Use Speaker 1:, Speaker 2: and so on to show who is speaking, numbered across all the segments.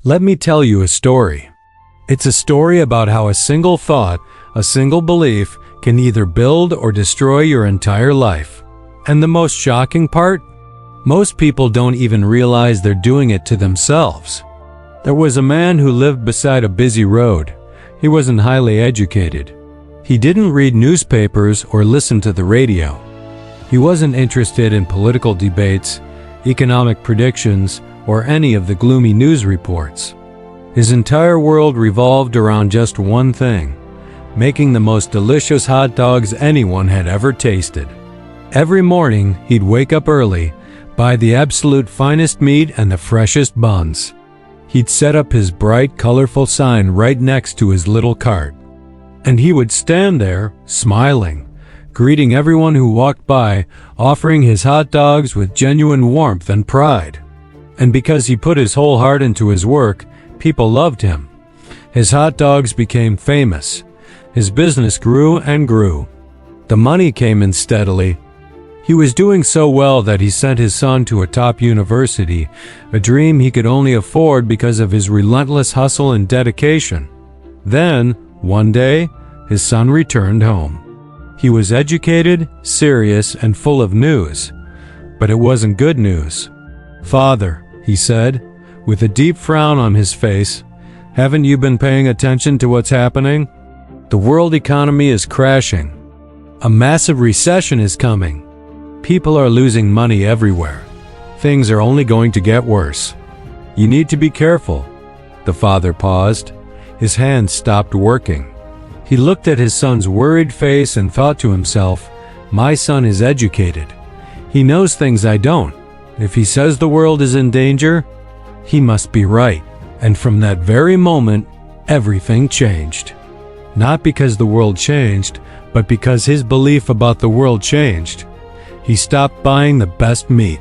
Speaker 1: Let me tell you a story. It's a story about how a single thought, a single belief, can either build or destroy your entire life. And the most shocking part? Most people don't even realize they're doing it to themselves. There was a man who lived beside a busy road. He wasn't highly educated. He didn't read newspapers or listen to the radio. He wasn't interested in political debates, economic predictions, or any of the gloomy news reports. His entire world revolved around just one thing: making the most delicious hot dogs anyone had ever tasted. Every morning, he'd wake up early, buy the absolute finest meat and the freshest buns. He'd set up his bright, colorful sign right next to his little cart. And he would stand there, smiling, greeting everyone who walked by, offering his hot dogs with genuine warmth and pride. And because he put his whole heart into his work, people loved him. His hot dogs became famous. His business grew and grew. The money came in steadily. He was doing so well that he sent his son to a top university, a dream he could only afford because of his relentless hustle and dedication. Then, one day, his son returned home. He was educated, serious, and full of news. But it wasn't good news. "Father," he said, with a deep frown on his face, "haven't you been paying attention to what's happening? The world economy is crashing. A massive recession is coming. People are losing money everywhere. Things are only going to get worse. You need to be careful." The father paused. His hands stopped working. He looked at his son's worried face and thought to himself, "My son is educated. He knows things I don't. If he says the world is in danger, he must be right." And from that very moment, everything changed. Not because the world changed, but because his belief about the world changed. He stopped buying the best meat.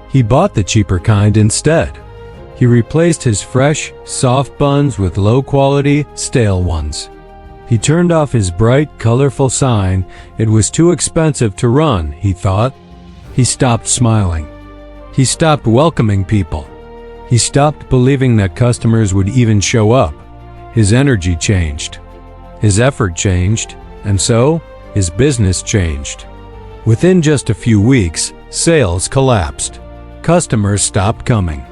Speaker 1: He bought the cheaper kind instead. He replaced his fresh, soft buns with low-quality, stale ones. He turned off his bright, colorful sign. It was too expensive to run, he thought. He stopped smiling. He stopped welcoming people. He stopped believing that customers would even show up. His energy changed. His effort changed, and so, his business changed. Within just a few weeks, sales collapsed. Customers stopped coming.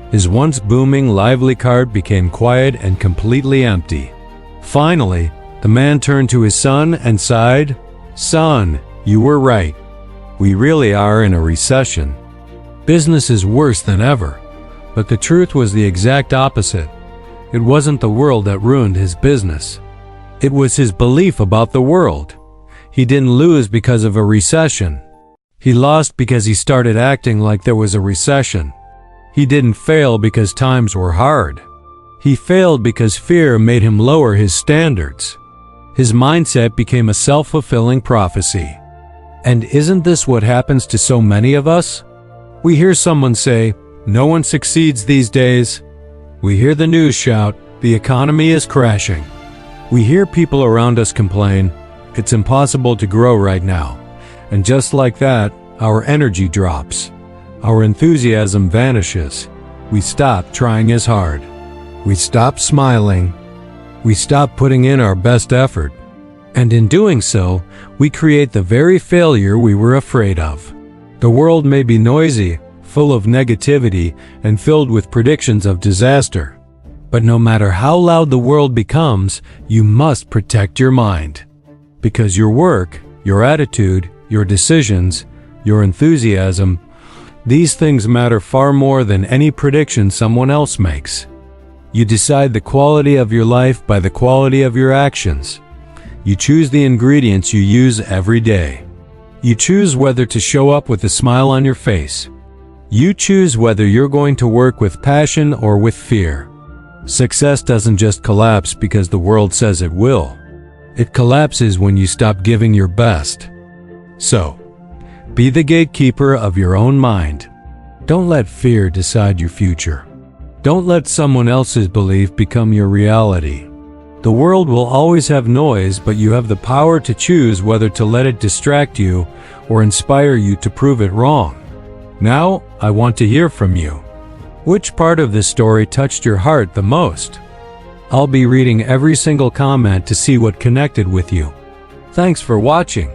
Speaker 1: His once booming, lively cart became quiet and completely empty. Finally, the man turned to his son and sighed, "Son, you were right. We really are in a recession. Business is worse than ever." But the truth was the exact opposite. It wasn't the world that ruined his business. It was his belief about the world. He didn't lose because of a recession. He lost because he started acting like there was a recession. He didn't fail because times were hard. He failed because fear made him lower his standards. His mindset became a self-fulfilling prophecy. And isn't this what happens to so many of us? We hear someone say, "No one succeeds these days." We hear the news shout, "The economy is crashing." We hear people around us complain, "It's impossible to grow right now." And just like that, our energy drops. Our enthusiasm vanishes. We stop trying as hard. We stop smiling. We stop putting in our best effort. And in doing so, we create the very failure we were afraid of. The world may be noisy, full of negativity, and filled with predictions of disaster. But no matter how loud the world becomes, you must protect your mind. Because your work, your attitude, your decisions, your enthusiasm, these things matter far more than any prediction someone else makes. You decide the quality of your life by the quality of your actions. You choose the ingredients you use every day. You choose whether to show up with a smile on your face. You choose whether you're going to work with passion or with fear. Success doesn't just collapse because the world says it will. It collapses when you stop giving your best. So, be the gatekeeper of your own mind. Don't let fear decide your future. Don't let someone else's belief become your reality. The world will always have noise, but you have the power to choose whether to let it distract you or inspire you to prove it wrong. Now, I want to hear from you. Which part of this story touched your heart the most? I'll be reading every single comment to see what connected with you. Thanks for watching.